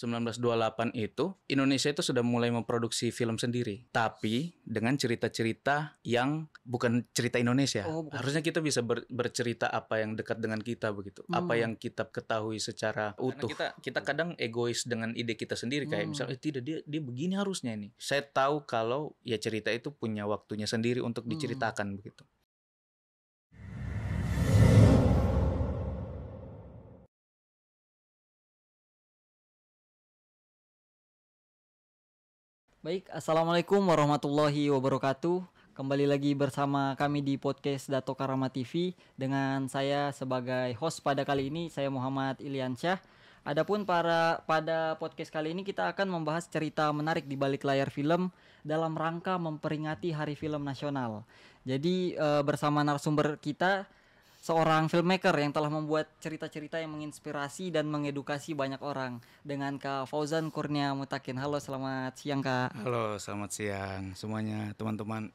1928 itu Indonesia itu sudah mulai memproduksi film sendiri, tapi dengan cerita-cerita yang bukan cerita Indonesia. Oh, bukan. Harusnya kita bisa bercerita apa yang dekat dengan kita begitu, apa yang kita ketahui secara utuh. Karena kita kadang egois dengan ide kita sendiri, kayak misalnya tidak, dia begini harusnya ini. Saya tahu kalau ya cerita itu punya waktunya sendiri untuk diceritakan begitu. Baik, Assalamualaikum warahmatullahi wabarakatuh. Kembali lagi bersama kami di podcast Dato Karama TV dengan saya sebagai host pada kali ini, saya Muhammad Iliansyah. Adapun pada podcast kali ini kita akan membahas cerita menarik di balik layar film dalam rangka memperingati Hari Film Nasional. Jadi bersama narasumber kita seorang filmmaker yang telah membuat cerita-cerita yang menginspirasi dan mengedukasi banyak orang dengan Kak Fauzan Kurnia Mutakin. Halo, selamat siang Kak. Halo, selamat siang semuanya teman-teman.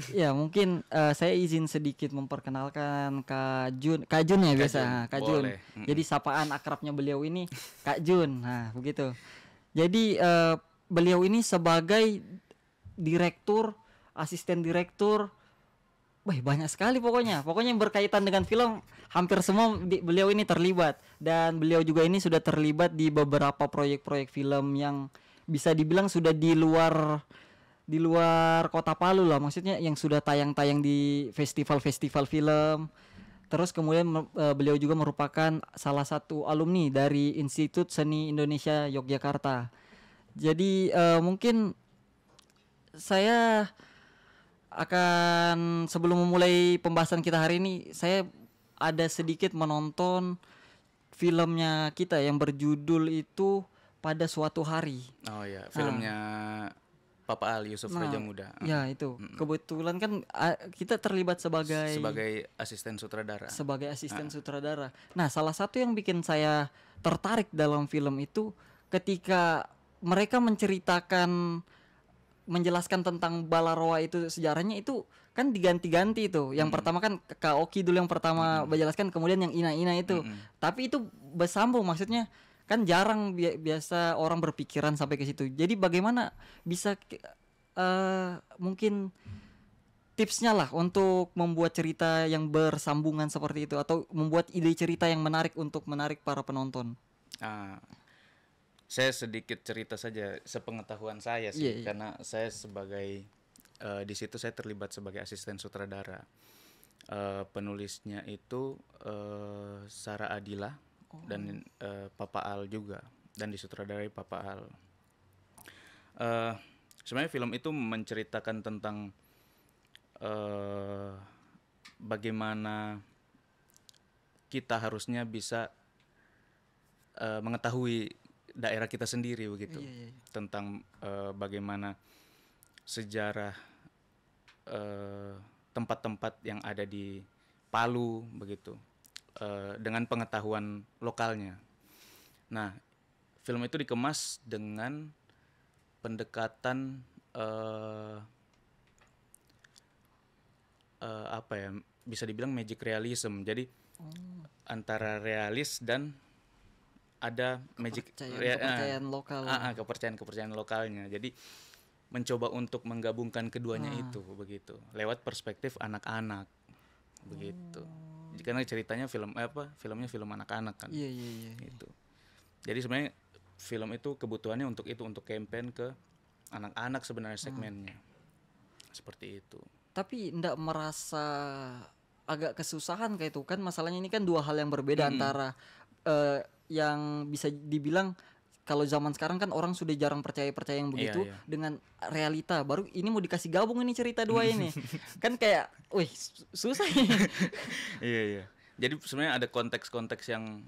Ya, mungkin saya izin sedikit memperkenalkan Kak Jun ya biasa. Kak Jun. Jadi sapaan akrabnya beliau ini Kak Jun. Nah, begitu. Jadi beliau ini sebagai direktur, asisten direktur, banyak sekali pokoknya yang berkaitan dengan film hampir semua beliau ini terlibat, dan beliau juga ini sudah terlibat di beberapa proyek-proyek film yang bisa dibilang sudah di luar kota Palu lah, maksudnya yang sudah tayang-tayang di festival-festival film. Terus kemudian beliau juga merupakan salah satu alumni dari Institut Seni Indonesia Yogyakarta. Jadi mungkin saya akan, sebelum memulai pembahasan kita hari ini, saya ada sedikit menonton filmnya kita yang berjudul itu Pada Suatu Hari. Oh ya, filmnya Papa Al Yusuf Raja Muda. Ya itu, kebetulan kan kita terlibat sebagai asisten sutradara. Sutradara. Nah, salah satu yang bikin saya tertarik dalam film itu ketika mereka menjelaskan tentang Balaroa itu, sejarahnya itu kan diganti-ganti itu. Yang pertama kan Kak Oki dulu yang pertama menjelaskan, kemudian yang Ina itu. Tapi itu bersambung, maksudnya kan jarang biasa orang berpikiran sampai ke situ. Jadi bagaimana bisa mungkin tipsnya lah untuk membuat cerita yang bersambungan seperti itu, atau membuat ide cerita yang menarik untuk menarik para penonton. Saya sedikit cerita saja sepengetahuan saya sih, karena saya sebagai di situ saya terlibat sebagai asisten sutradara. Penulisnya itu Sarah Adila dan Papa Al juga, dan disutradarai Papa Al. Sebenarnya film itu menceritakan tentang bagaimana kita harusnya bisa mengetahui daerah kita sendiri begitu. Tentang bagaimana sejarah tempat-tempat yang ada di Palu begitu, dengan pengetahuan lokalnya. Nah, film itu dikemas dengan pendekatan apa ya, bisa dibilang magic realism. Jadi antara realis dan ada kepercayaan lokal. Kepercayaan lokalnya. Jadi mencoba untuk menggabungkan keduanya itu begitu, lewat perspektif anak-anak begitu. Karena ceritanya filmnya film anak-anak kan. Gitu. Jadi sebenarnya film itu kebutuhannya untuk campaign ke anak-anak sebenarnya segmennya. Seperti itu. Tapi enggak merasa agak kesusahan kayak itu kan, masalahnya ini kan dua hal yang berbeda antara yang bisa dibilang kalau zaman sekarang kan orang sudah jarang percaya yang begitu, dengan realita baru ini mau dikasih gabung ini cerita dua ini kan kayak susah. Iya. Jadi sebenarnya ada konteks-konteks yang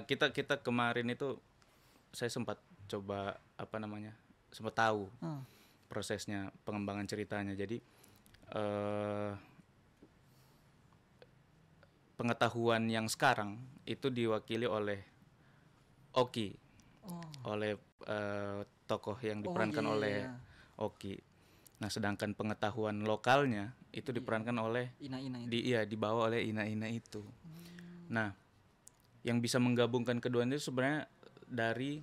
kita kemarin itu saya sempat coba sempat tahu prosesnya pengembangan ceritanya. Jadi pengetahuan yang sekarang itu diwakili oleh Oki, oleh tokoh yang diperankan oleh Oki. Nah, sedangkan pengetahuan lokalnya itu diperankan oleh Ina dibawa oleh Ina itu. Nah, yang bisa menggabungkan keduanya itu sebenarnya dari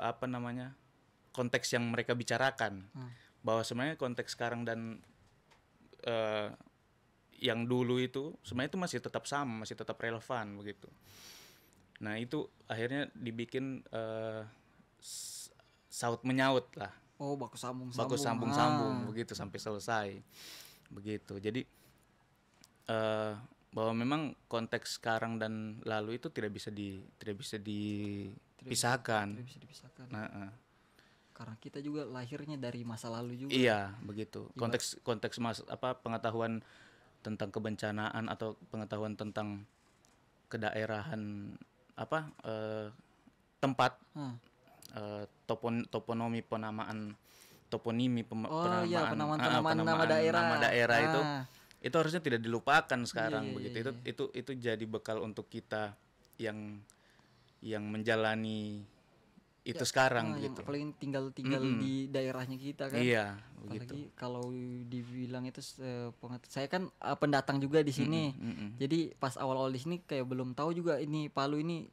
apa namanya, konteks yang mereka bicarakan, bahwa sebenarnya konteks sekarang dan yang dulu itu sebenarnya itu masih tetap sama, masih tetap relevan begitu. Nah itu akhirnya dibikin saut menyaut lah, Oh, baku sambung begitu sampai selesai begitu. Jadi bahwa memang konteks sekarang dan lalu itu tidak bisa dipisahkan. Tidak bisa dipisahkan. Nah, karena kita juga lahirnya dari masa lalu juga. iya begitu. Konteks pengetahuan tentang kebencanaan atau pengetahuan tentang kedaerahan tempat, toponomi, penamaan toponimi, penamaan nama daerah. Itu harusnya tidak dilupakan sekarang begitu. Itu jadi bekal untuk kita yang menjalani itu sekarang begitu. Yang paling tinggal di daerahnya kita kan. Iya, apalagi kalau dibilang itu saya kan pendatang juga di sini. Jadi pas awal-awal di sini kayak belum tahu juga ini Palu ini,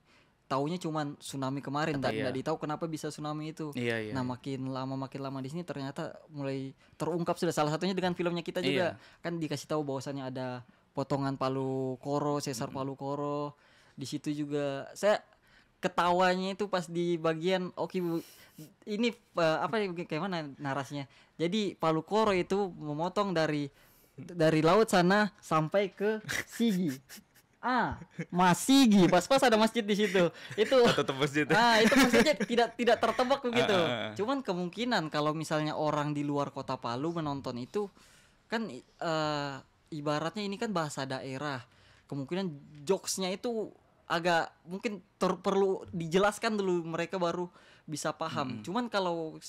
taunya cuman tsunami kemarin, nggak ditahu kenapa bisa tsunami itu. Nah makin lama di sini ternyata mulai terungkap sudah, salah satunya dengan filmnya kita juga kan dikasih tahu bahwasannya ada potongan Palu Koro, sesar Palu Koro di situ juga. Saya ketawanya itu pas di bagian ini kayak mana narasinya. Jadi Palu Koro itu memotong dari laut sana sampai ke Sigi. Mas Sigi, pas ada masjid di situ. Itu tetap masjid. Itu maksudnya tidak tertebak begitu. Cuman kemungkinan kalau misalnya orang di luar kota Palu menonton itu kan ibaratnya ini kan bahasa daerah. Kemungkinan jokesnya itu agak mungkin perlu dijelaskan dulu, mereka baru bisa paham. Cuman kalau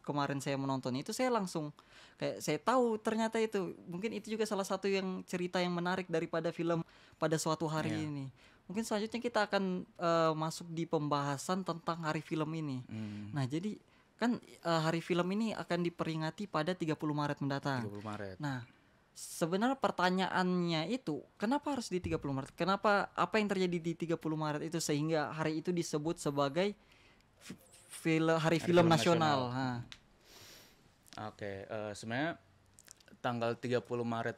kemarin saya menonton itu, saya langsung kayak saya tahu ternyata itu mungkin itu juga salah satu yang cerita yang menarik daripada film pada suatu hari ini. Mungkin selanjutnya kita akan masuk di pembahasan tentang hari film ini. Nah jadi kan hari film ini akan diperingati pada 30 Maret mendatang. 30 Maret. Nah sebenarnya pertanyaannya itu, kenapa harus di 30 Maret? Kenapa, apa yang terjadi di 30 Maret itu sehingga hari itu disebut sebagai hari film nasional? Oke, sebenarnya tanggal 30 Maret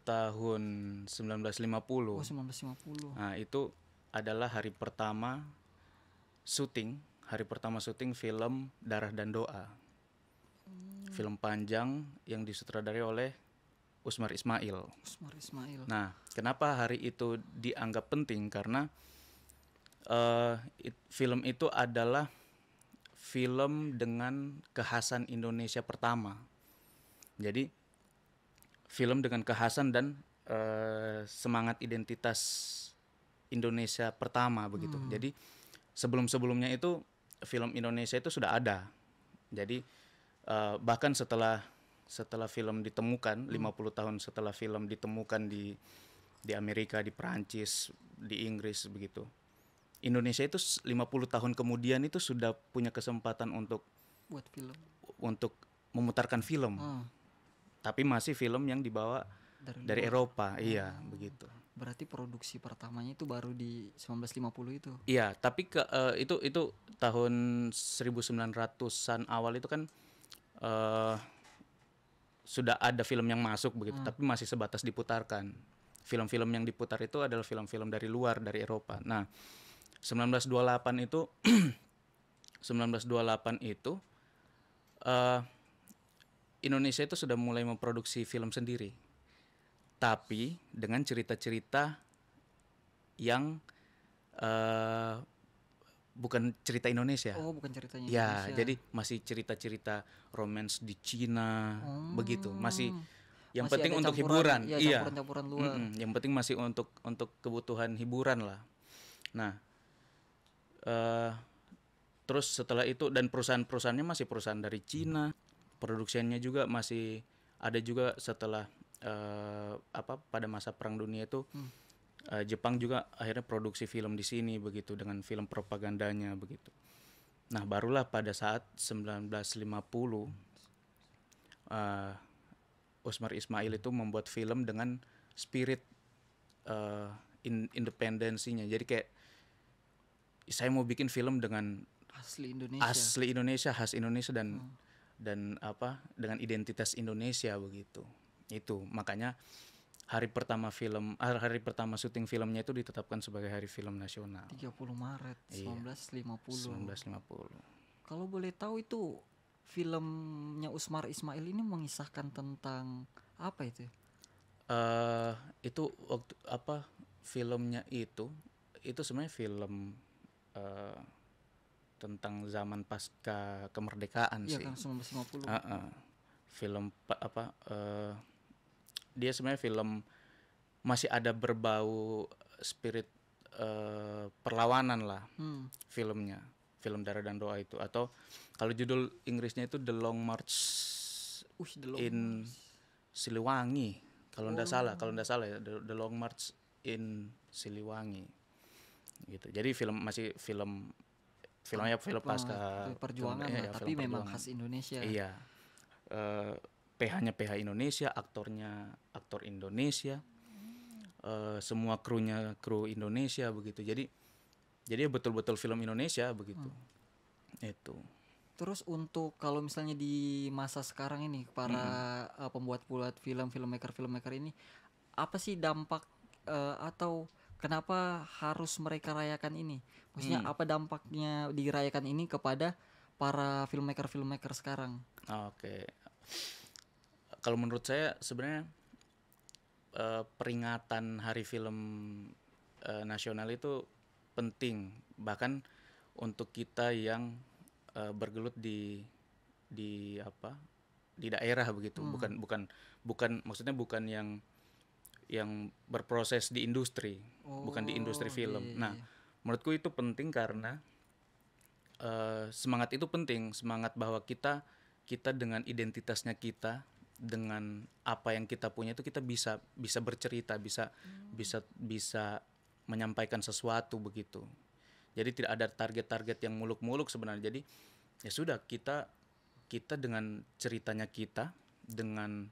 tahun 1950. 1950. Nah, itu adalah hari pertama syuting film Darah dan Doa. Film panjang yang disutradarai oleh Usmar Ismail. Nah, kenapa hari itu dianggap penting? Karena film itu adalah film dengan kekhasan Indonesia pertama. Jadi film dengan kekhasan dan semangat identitas Indonesia pertama begitu. Jadi sebelum-sebelumnya itu film Indonesia itu sudah ada. Jadi bahkan setelah film ditemukan, 50 tahun setelah film ditemukan di Amerika, di Perancis, di Inggris begitu. Indonesia itu 50 tahun kemudian itu sudah punya kesempatan untuk buat film, untuk memutarkan film. Tapi masih film yang dibawa dari Eropa. Iya, begitu. Berarti produksi pertamanya itu baru di 1950 itu. Iya, tapi itu tahun 1900-an awal itu kan sudah ada film yang masuk begitu, tapi masih sebatas diputarkan. Film-film yang diputar itu adalah film-film dari luar, dari Eropa. Nah, 1928 itu 1928 itu Indonesia itu sudah mulai memproduksi film sendiri, tapi dengan cerita-cerita yang bukan cerita Indonesia. Oh, bukan ceritanya ya, Indonesia. Jadi masih cerita-cerita romance di Cina, begitu. Masih yang masih penting untuk campuran, hiburan. Iya. Campuran luar. Yang penting masih untuk kebutuhan hiburan lah. Nah, terus setelah itu, dan perusahaan-perusahaannya masih perusahaan dari Cina. Produksinya juga masih ada juga setelah pada masa Perang Dunia itu. Jepang juga akhirnya produksi film di sini begitu, dengan film propagandanya begitu. Nah, barulah pada saat 1950 Usmar Ismail itu membuat film dengan spirit independensinya. Jadi kayak saya mau bikin film dengan Asli Indonesia. khas Indonesia dan apa dengan identitas Indonesia begitu. Itu makanya hari pertama syuting filmnya itu ditetapkan sebagai hari film nasional. 30 Maret 1950. 1950. Kalau boleh tahu itu filmnya Usmar Ismail ini mengisahkan tentang apa itu? Itu waktu apa filmnya itu sebenarnya film tentang zaman pasca kemerdekaan Iya sih. kan 1950. Film dia sebenarnya film masih ada berbau spirit perlawanan lah. Filmnya, film Darah dan Doa itu, atau kalau judul Inggrisnya itu The Long March in Siliwangi kalau ndak salah ya, The Long March in Siliwangi gitu. Jadi masih filmnya film pasca perjuangan lah, tapi memang khas Indonesia. Iya. PH-nya PH Indonesia, aktornya aktor Indonesia, semua krunya kru Indonesia begitu. Jadi betul-betul film Indonesia begitu. Itu. Terus untuk kalau misalnya di masa sekarang ini para pembuat filmmaker ini, apa sih dampak atau kenapa harus mereka rayakan ini? Maksudnya apa dampaknya dirayakan ini kepada para filmmaker sekarang? Oke. Kalau menurut saya sebenarnya peringatan Hari Film Nasional itu penting, bahkan untuk kita yang bergelut di daerah begitu. Bukan maksudnya bukan yang berproses di industri, bukan di industri film. Nah, menurutku itu penting karena semangat itu penting, semangat bahwa kita dengan identitasnya kita, dengan apa yang kita punya itu kita bisa bercerita, bisa menyampaikan sesuatu begitu. Jadi tidak ada target-target yang muluk-muluk sebenarnya. Jadi ya sudah, kita dengan ceritanya kita, dengan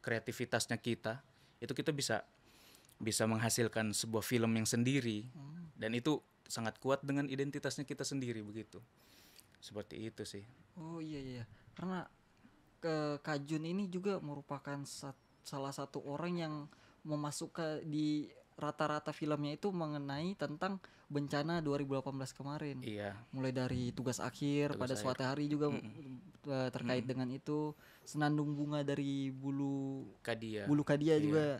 kreativitasnya kita, itu kita bisa menghasilkan sebuah film yang sendiri, dan itu sangat kuat dengan identitasnya kita sendiri begitu. Seperti itu sih. Oh iya, karena Kak Jun ini juga merupakan salah satu orang yang memasukkan di rata-rata filmnya itu mengenai tentang bencana 2018 kemarin. Iya. Mulai dari Tugas Akhir pada suatu hari juga terkait dengan itu, Senandung Bunga dari Bulu Kadia juga.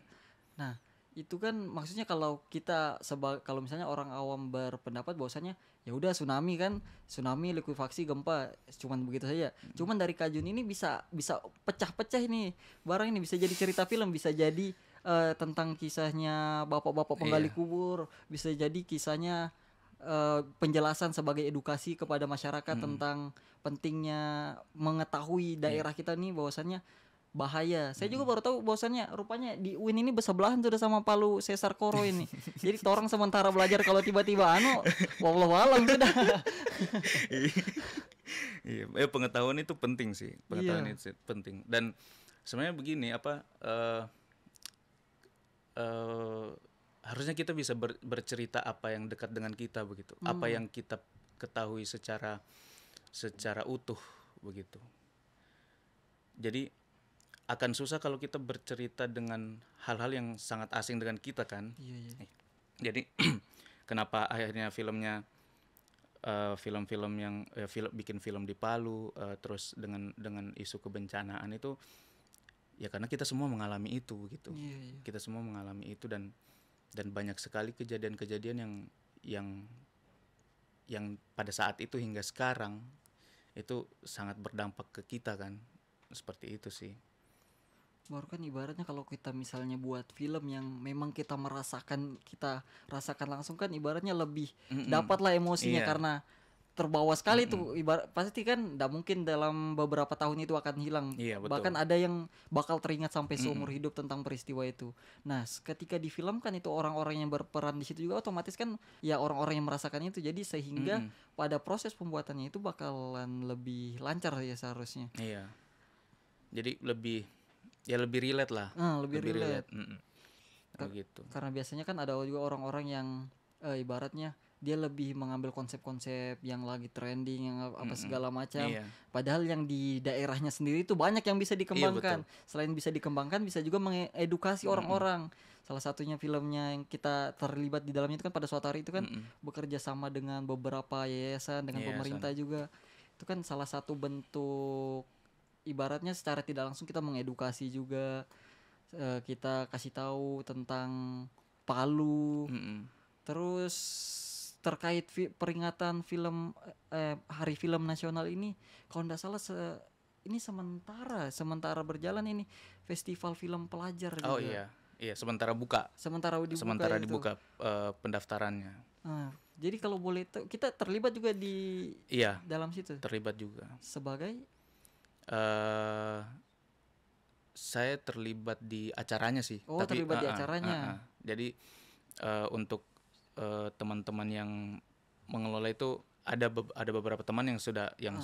Nah, itu kan maksudnya kalau kita kalau misalnya orang awam berpendapat bahwasanya ya udah tsunami, likuifaksi, gempa, cuman begitu saja. Cuman dari Kak Jun ini bisa pecah-pecah ini barang ini, bisa jadi cerita film, bisa jadi tentang kisahnya bapak-bapak penggali kubur, bisa jadi kisahnya penjelasan sebagai edukasi kepada masyarakat tentang pentingnya mengetahui daerah kita nih bahwasannya bahaya. Saya juga baru tahu bahwasannya rupanya di UIN ini bersebelahan sudah sama Palu Sesar Koro ini. Jadi orang sementara belajar kalau tiba-tiba wallahualam sudah. Iya, pengetahuan itu penting sih. Pengetahuan itu penting. Dan sebenarnya begini, harusnya kita bisa bercerita apa yang dekat dengan kita begitu. Apa yang kita ketahui secara utuh begitu. Jadi akan susah kalau kita bercerita dengan hal-hal yang sangat asing dengan kita kan. Iya. Jadi kenapa akhirnya filmnya film-film yang bikin film di Palu, terus dengan isu kebencanaan itu ya karena kita semua mengalami itu gitu. Iya. Kita semua mengalami itu, dan banyak sekali kejadian-kejadian yang pada saat itu hingga sekarang itu sangat berdampak ke kita kan. Seperti itu sih. Baru kan ibaratnya kalau kita misalnya buat film yang memang kita rasakan langsung kan ibaratnya lebih dapatlah emosinya, karena terbawa sekali tuh. Pasti kan tidak mungkin dalam beberapa tahun itu akan hilang. Iya, betul. Bahkan ada yang bakal teringat sampai seumur hidup tentang peristiwa itu. Nah, ketika difilmkan itu orang-orang yang berperan di situ juga otomatis kan ya orang-orang yang merasakan itu. Jadi sehingga pada proses pembuatannya itu bakalan lebih lancar ya seharusnya. Iya. Jadi lebih relate lah. Lebih relate. Begitu. Karena biasanya kan ada juga orang-orang yang ibaratnya dia lebih mengambil konsep-konsep yang lagi trending, yang apa segala macam. Iya. Padahal yang di daerahnya sendiri itu banyak yang bisa dikembangkan. Selain bisa dikembangkan, bisa juga mengedukasi orang-orang. Salah satunya filmnya yang kita terlibat di dalamnya itu kan pada suatu hari itu kan bekerja sama dengan beberapa yayasan, dengan pemerintah juga. Itu kan salah satu bentuk, ibaratnya secara tidak langsung kita mengedukasi juga. Kita kasih tahu tentang Palu. Terus terkait peringatan film Hari Film Nasional ini, kalau tidak salah ini sementara berjalan ini festival film pelajar juga. Oh iya, sementara dibuka pendaftarannya. Jadi kalau boleh kita terlibat juga di dalam situ. Terlibat juga. Sebagai saya terlibat di acaranya sih. Oh, tapi terlibat di acaranya. Jadi untuk teman-teman yang mengelola itu ada beberapa teman yang sudah yang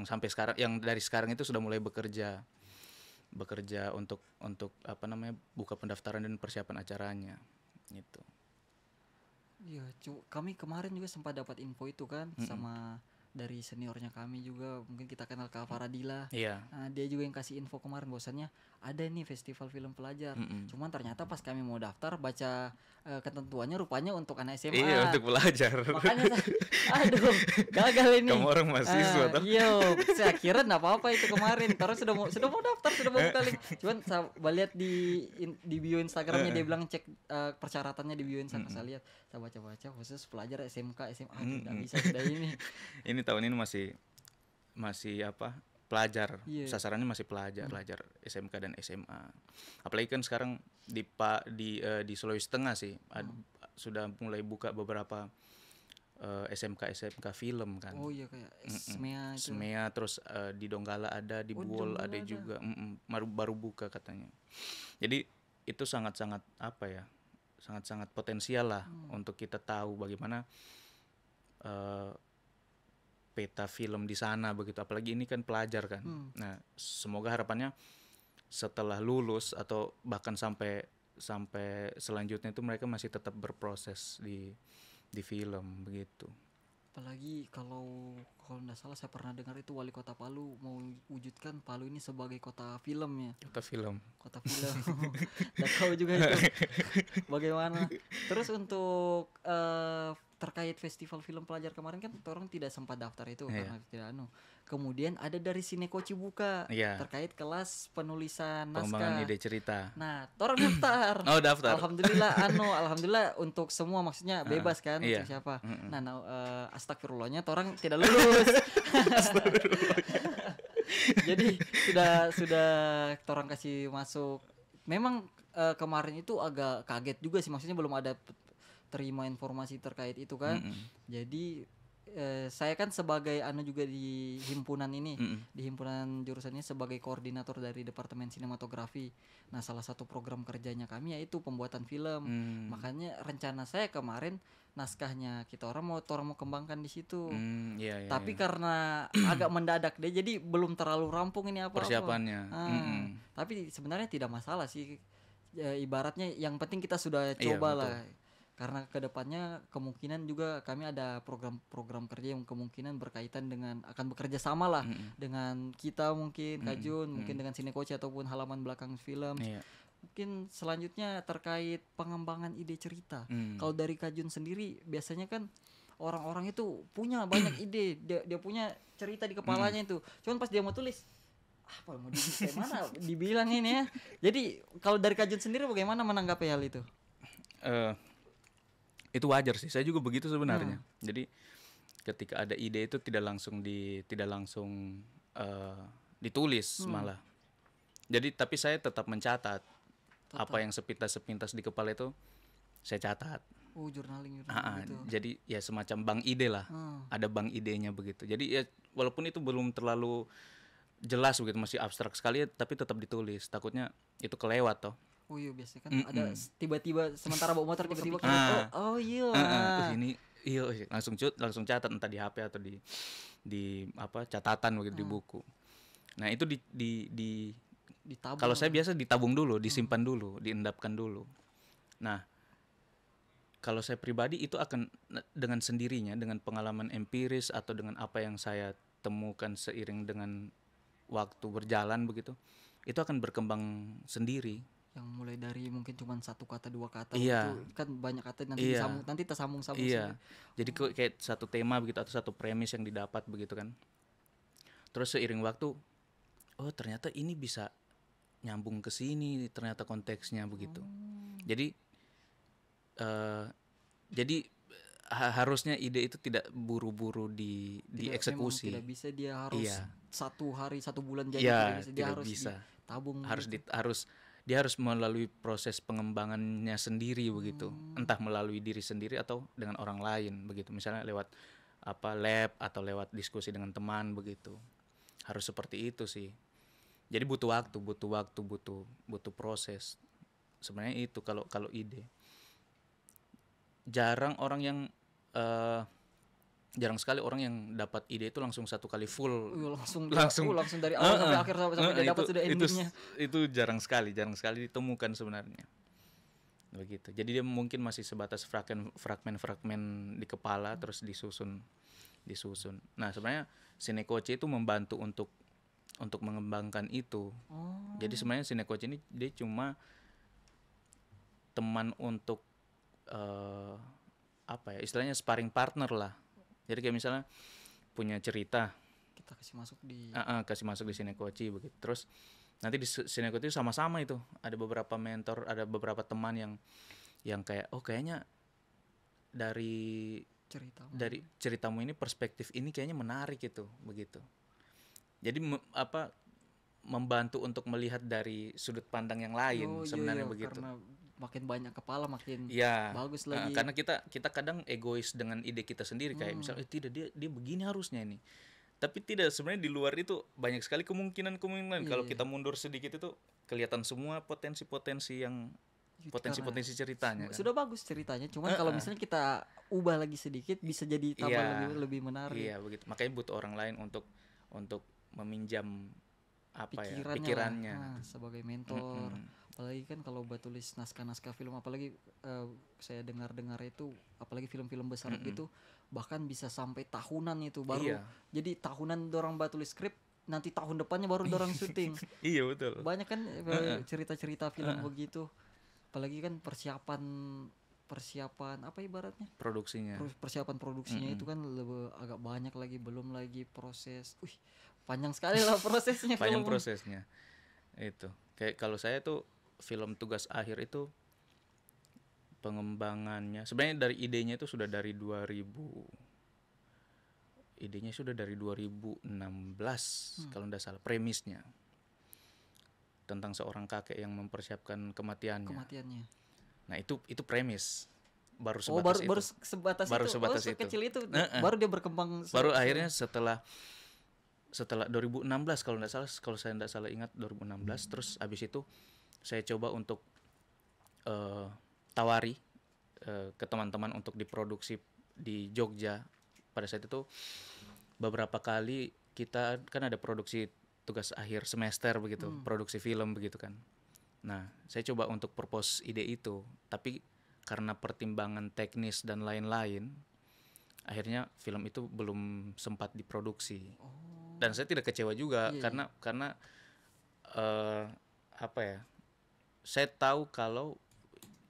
sampai sekarang, yang dari sekarang itu sudah mulai bekerja untuk apa namanya, buka pendaftaran dan persiapan acaranya gitu. Iya, kami kemarin juga sempat dapat info itu kan sama dari seniornya kami juga, mungkin kita kenal Kak Faradila. Dia juga yang kasih info kemarin bahwasannya ada nih festival film pelajar. Cuman ternyata pas kami mau daftar, baca ketentuannya rupanya untuk anak SMA. Iya, untuk pelajar. Makanya aduh, gagal ini. Kamu orang mahasiswa toh. Iya, saya kira enggak apa-apa itu kemarin. Terus sudah mau daftar, sudah mau buka link. Cuman saya lihat di bio Instagramnya dia bilang cek persyaratannya di bio Instagram. Saya lihat, saya baca-baca khusus pelajar SMK, SMA. Enggak bisa sudah ini. Ini tahun ini masih apa? Pelajar. Sasarannya masih pelajar SMK dan SMA. Apalagi kan sekarang di Sulawesi Tengah sih sudah mulai buka beberapa SMK film kan. Oh iya, kayak SMEA terus di Donggala ada, di Buol ada juga. Baru buka katanya. Jadi itu sangat-sangat apa ya? Sangat-sangat potensial lah untuk kita tahu bagaimana peta film di sana begitu, apalagi ini kan pelajar kan. Nah, semoga harapannya setelah lulus atau bahkan sampai selanjutnya itu mereka masih tetap berproses di film begitu. Apalagi kalau nggak salah saya pernah dengar itu wali kota Palu mau wujudkan Palu ini sebagai kota film ya. Kota film. Nggak tahu juga itu bagaimana. Terus untuk terkait festival film pelajar kemarin kan orang tidak sempat daftar itu karena tidak Kemudian ada dari Sineko Cibuka terkait kelas penulisan naskah. Pengembangan ide cerita. Nah, orang daftar. Oh, daftar. Alhamdulillah untuk semua, maksudnya bebas kan untuk siapa. Nah, astagfirullahnya orang tidak lulus. Jadi sudah orang kasih masuk. Memang kemarin itu agak kaget juga sih, maksudnya belum ada terima informasi terkait itu kan. Jadi saya kan sebagai juga di himpunan ini, di himpunan jurusannya sebagai koordinator dari Departemen Sinematografi. Nah, salah satu program kerjanya kami yaitu pembuatan film. Makanya rencana saya kemarin naskahnya orang mau kembangkan di situ. Tapi karena agak mendadak deh, jadi belum terlalu rampung ini apa-apa persiapannya. Tapi sebenarnya tidak masalah sih. Ibaratnya yang penting kita sudah coba lah. Karena kedepannya kemungkinan juga kami ada program kerja yang kemungkinan berkaitan dengan akan bekerja sama lah dengan kita, mungkin Kak Jun, mungkin dengan Sinekoci ataupun halaman belakang film. Mungkin selanjutnya terkait pengembangan ide cerita. Kalau dari Kak Jun sendiri biasanya kan orang-orang itu punya banyak ide, dia punya cerita di kepalanya itu. Cuman pas dia mau tulis, apa mau kayak mana dibilang ini ya. Jadi kalau dari Kak Jun sendiri bagaimana menanggapi hal itu? Itu wajar sih, saya juga begitu sebenarnya. Jadi ketika ada ide itu tidak langsung ditulis malah. Jadi tapi saya tetap mencatat apa yang sepintas di kepala itu saya catat. Oh, journaling gitu. Jadi ya semacam bank ide lah. Ada bank idenya begitu. Jadi ya walaupun itu belum terlalu jelas begitu, masih abstrak sekali, tapi tetap ditulis. Takutnya itu kelewat toh. Oh iya, biasanya kan ada tiba-tiba sementara bawa motor tiba-tiba ini langsung catat entah di HP atau di apa catatan begitu di buku. Nah, itu ditabung. Kalau saya biasa ditabung dulu, disimpan dulu, diendapkan dulu. Nah, kalau saya pribadi itu akan dengan sendirinya, dengan pengalaman empiris atau dengan apa yang saya temukan seiring dengan waktu berjalan begitu, itu akan berkembang sendiri. Yang mulai dari mungkin cuma satu kata dua kata Iya. itu kan banyak kata nanti Iya. disambung, nanti tersambung-sambung Iya. sendiri. Jadi kayak satu tema begitu atau satu premis yang didapat begitu kan. Terus seiring waktu, oh ternyata ini bisa nyambung ke sini, ternyata konteksnya begitu. Jadi harusnya ide itu tidak buru-buru dieksekusi. Memang tidak bisa dia harus Iya. 1 hari 1 bulan jadi, Iya, tidak bisa. Dia tidak harus bisa. ditabung Dia harus melalui proses pengembangannya sendiri begitu. Entah melalui diri sendiri atau dengan orang lain begitu. Misalnya lewat lab atau lewat diskusi dengan teman begitu. Harus seperti itu sih. Jadi butuh proses. Sebenarnya itu kalau ide. Jarang sekali orang yang dapat ide itu langsung satu kali full. Langsung dari awal sampai akhir sampai dia dapat sudah endingnya. Itu jarang sekali ditemukan sebenarnya. Begitu. Jadi dia mungkin masih sebatas fragmen di kepala terus disusun. Nah, sebenarnya Sinekoce itu membantu untuk mengembangkan itu. Jadi sebenarnya Sinekoce ini dia cuma teman untuk istilahnya sparring partner lah. Jadi kayak misalnya punya cerita kita kasih masuk di Sinekoce begitu. Terus nanti di Sinekoce sama-sama itu ada beberapa mentor, ada beberapa teman yang kayak kayaknya dari ceritamu ini, perspektif ini kayaknya menarik gitu begitu. Jadi membantu untuk melihat dari sudut pandang yang lain sebenarnya begitu. Karena makin banyak kepala makin bagus lagi. Karena kita kadang egois dengan ide kita sendiri kayak misalnya tidak dia begini harusnya ini. Tapi tidak, sebenarnya di luar itu banyak sekali kemungkinan. Kalau kita mundur sedikit itu kelihatan semua potensi ceritanya. Sudah bagus ceritanya, cuman kalau misalnya kita ubah lagi sedikit bisa jadi tambah lebih menarik. Iya, begitu. Makanya butuh orang lain untuk meminjam pikirannya sebagai mentor. Apalagi kan kalau buat tulis naskah film, apalagi saya dengar itu, apalagi film-film besar gitu, bahkan bisa sampai tahunan itu baru. Jadi tahunan dorang buat tulis skrip, nanti tahun depannya baru dorang syuting. Iya, betul. Banyak kan cerita-cerita film begitu. Apalagi kan persiapan apa ibaratnya? Persiapan produksinya itu kan agak banyak lagi, belum lagi proses. Panjang sekali lah prosesnya. Panjang prosesnya. Itu. Kayak kalau saya tuh film Tugas Akhir itu pengembangannya sebenarnya dari idenya itu sudah dari 2016 kalau tidak salah, premisnya tentang seorang kakek yang mempersiapkan kematiannya. Nah, itu premis. Baru sebatas itu. Kecil itu. Baru dia berkembang. Baru akhirnya setelah 2016 kalau saya tidak salah ingat 2016, terus abis itu saya coba untuk tawari ke teman-teman untuk diproduksi di Jogja. Pada saat itu beberapa kali kita kan ada produksi tugas akhir semester begitu, produksi film begitu kan. Nah, saya coba untuk propose ide itu, tapi karena pertimbangan teknis dan lain-lain, akhirnya film itu belum sempat diproduksi. Dan saya tidak kecewa juga karena saya tahu kalau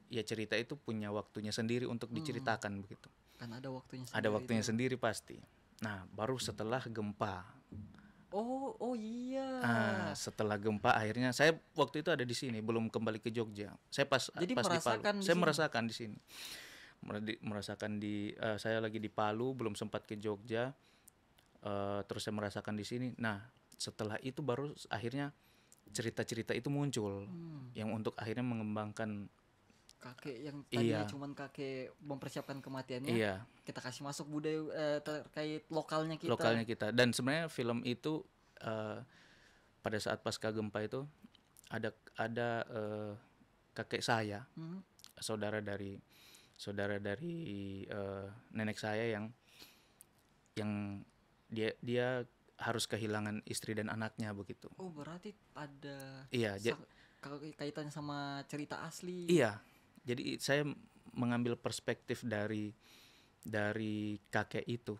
cerita itu punya waktunya sendiri untuk diceritakan begitu. Kan ada waktunya sendiri. Ada waktunya sendiri pasti. Nah, baru setelah gempa. Oh iya. Setelah gempa akhirnya saya waktu itu ada di sini, belum kembali ke Jogja. Saya pas di Palu. Saya merasakan di sini. Saya lagi di Palu, belum sempat ke Jogja. Terus saya merasakan di sini. Nah, setelah itu baru akhirnya cerita-cerita itu muncul yang untuk akhirnya mengembangkan kakek yang tadinya cuman kakek mempersiapkan kematiannya. Kita kasih masuk budaya terkait lokalnya kita. Dan sebenarnya film itu pada saat pasca gempa itu ada kakek saya, saudara dari nenek saya yang dia harus kehilangan istri dan anaknya begitu. Oh, berarti ada kaitannya sama cerita asli. Iya. Jadi saya mengambil perspektif dari kakek itu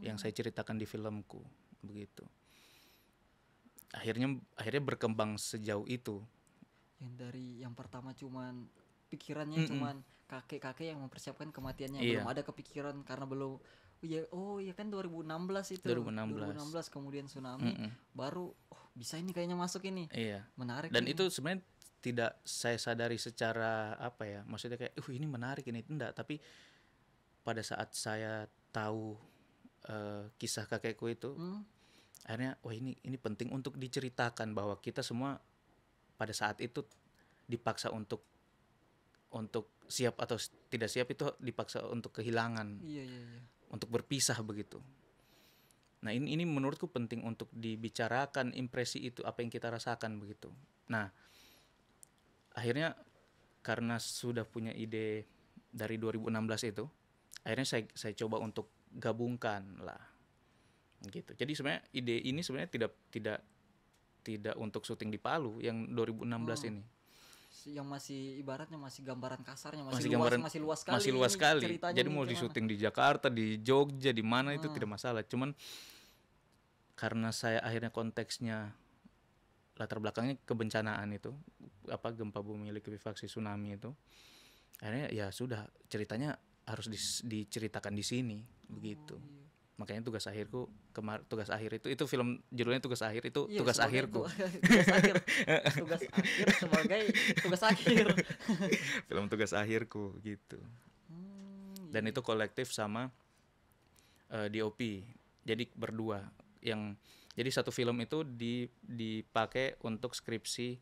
yang saya ceritakan di filmku begitu. Akhirnya berkembang sejauh itu. Yang dari yang pertama cuman pikirannya cuman kakek-kakek yang mempersiapkan kematiannya, Iya. belum ada kepikiran karena belum oh iya kan 2016 itu 2016 kemudian tsunami, baru bisa ini kayaknya masuk ini. Iya. Menarik Dan ini. itu sebenarnya tidak saya sadari secara apa ya, maksudnya kayak ini menarik ini, enggak, tapi pada saat saya tahu kisah kakekku itu, akhirnya ini penting untuk diceritakan bahwa kita semua pada saat itu dipaksa untuk siap atau tidak siap, itu dipaksa untuk kehilangan, Iya. untuk berpisah begitu. Nah ini menurutku penting untuk dibicarakan, impresi itu apa yang kita rasakan begitu. Nah akhirnya karena sudah punya ide dari 2016 itu, akhirnya saya coba untuk gabungkan lah gitu. Jadi sebenarnya ide ini sebenarnya tidak untuk syuting di Palu yang 2016 ini. Yang masih ibaratnya masih gambaran kasarnya, Masih masih luas sekali. Ceritanya Jadi mau disyuting di Jakarta, di Jogja, di mana itu tidak masalah. Cuman karena saya akhirnya konteksnya latar belakangnya kebencanaan itu, gempa bumi, likuifaksi, tsunami itu, akhirnya ya sudah, ceritanya harus diceritakan di sini begitu. Makanya tugas akhir itu film judulnya Tugas Akhir itu. Iya, tugas akhirku. Tugas akhir sebagai tugas akhir. Film Tugas Akhirku gitu. Dan itu kolektif sama DOP. Jadi berdua jadi satu film itu dipakai untuk skripsi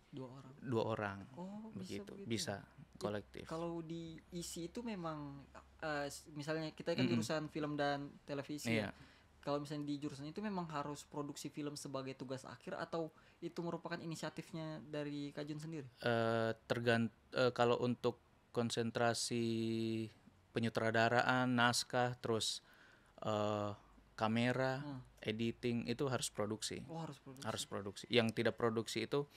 dua orang. Oh, begitu. Bisa kolektif. Kalau diisi itu memang misalnya kita kan jurusan film dan televisi. Iya. Kalau misalnya di jurusan itu memang harus produksi film sebagai tugas akhir, atau itu merupakan inisiatifnya dari Kak Jun sendiri? Kalau untuk konsentrasi penyutradaraan, naskah, terus kamera, editing itu harus produksi. Oh, harus produksi. Yang tidak produksi itu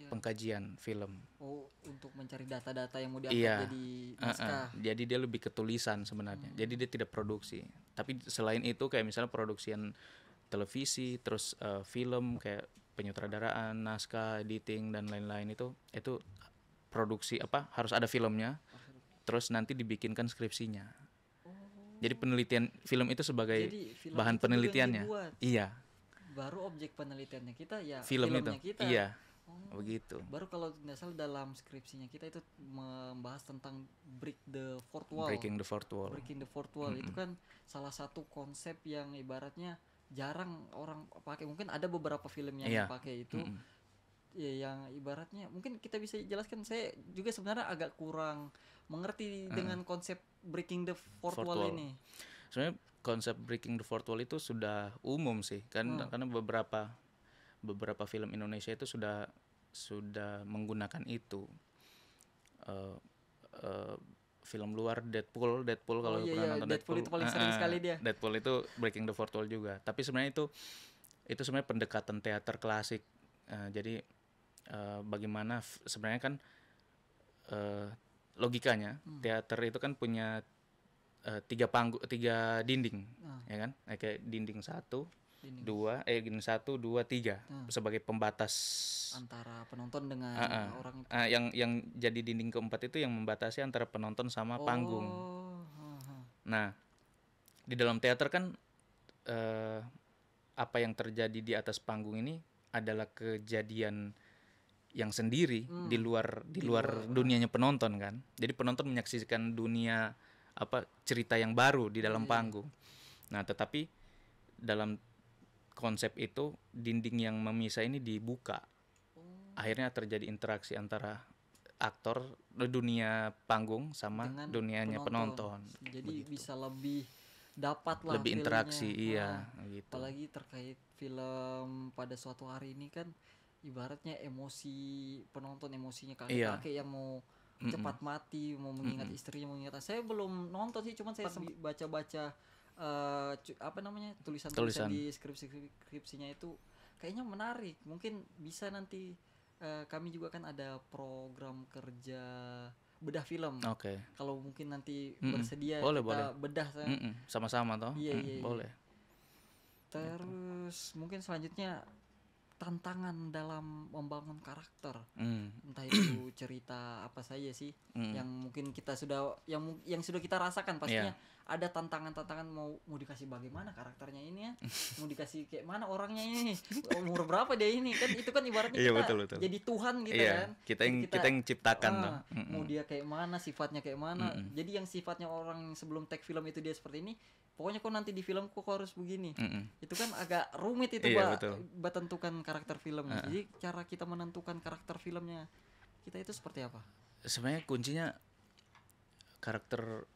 pengkajian film. Oh, untuk mencari data-data yang mau diangkat jadi naskah. Jadi dia lebih ke tulisan sebenarnya. Jadi dia tidak produksi. Tapi selain itu kayak misalnya produksian televisi, terus film kayak penyutradaraan, naskah, editing dan lain-lain itu produksi harus ada filmnya. Terus nanti dibikinkan skripsinya. Jadi penelitian film itu sebagai bahan penelitiannya. Iya. Baru objek penelitiannya kita ya filmnya kita. Iya. Begitu. Baru kalau tidak salah dalam skripsinya kita itu membahas tentang breaking the fourth wall. Itu kan salah satu konsep yang ibaratnya jarang orang pakai. Mungkin ada beberapa film yang pakai itu. Ya, yang ibaratnya mungkin kita bisa jelaskan. Saya juga sebenarnya agak kurang mengerti dengan konsep breaking the fourth wall ini. Sebenarnya konsep breaking the fourth wall itu sudah umum sih kan, karena beberapa film Indonesia itu sudah menggunakan itu. Film luar Deadpool kalau pernah nonton Deadpool itu paling sering sekali dia. Deadpool itu breaking the fourth wall juga. Tapi sebenarnya itu sebenarnya pendekatan teater klasik. Jadi bagaimana sebenarnya kan logikanya teater itu kan punya 3 dinding, ya kan? Kayak dinding 1, 2, 3 sebagai pembatas antara penonton dengan orang itu. Yang jadi dinding keempat itu yang membatasi antara penonton sama panggung. Nah, di dalam teater kan apa yang terjadi di atas panggung ini adalah kejadian yang sendiri di luar dunianya penonton kan. Jadi penonton menyaksikan dunia cerita yang baru di dalam panggung. Nah, tetapi dalam konsep itu dinding yang memisah ini dibuka. Akhirnya terjadi interaksi antara aktor dunia panggung sama dengan dunianya penonton. Jadi bisa lebih dapat lah lebih interaksi gitu. Apalagi terkait film Pada Suatu Hari ini kan ibaratnya emosinya kakek-kakek yang mau cepat mati, mau mengingat istrinya, mau mengingat. Saya belum nonton sih, cuman saya baca-baca tulisan di skripsinya itu kayaknya menarik. Mungkin bisa nanti kami juga kan ada program kerja bedah film. Oke. Kalau mungkin nanti Mm-mm. bersedia Boleh, kita boleh. bedah. Sama-sama toh. Iya, iya, iya. Boleh. Terus mungkin selanjutnya tantangan dalam membangun karakter. Mm. Entah itu cerita apa saja sih yang mungkin kita sudah yang sudah kita rasakan pastinya. Ada tantangan-tantangan mau dikasih bagaimana karakternya ini ya, mau dikasih kayak mana orangnya ini, umur berapa dia ini, kan itu kan ibaratnya Iya, kita betul. jadi Tuhan gitu kan. Kita yang ciptakan toh. Mau dia kayak mana, sifatnya kayak mana. Jadi yang sifatnya orang sebelum tag film itu dia seperti ini, pokoknya kok nanti di filmku kok harus begini. Itu kan agak rumit itu tentukan karakter filmnya. Jadi cara kita menentukan karakter filmnya kita itu seperti apa? Sebenarnya kuncinya karakter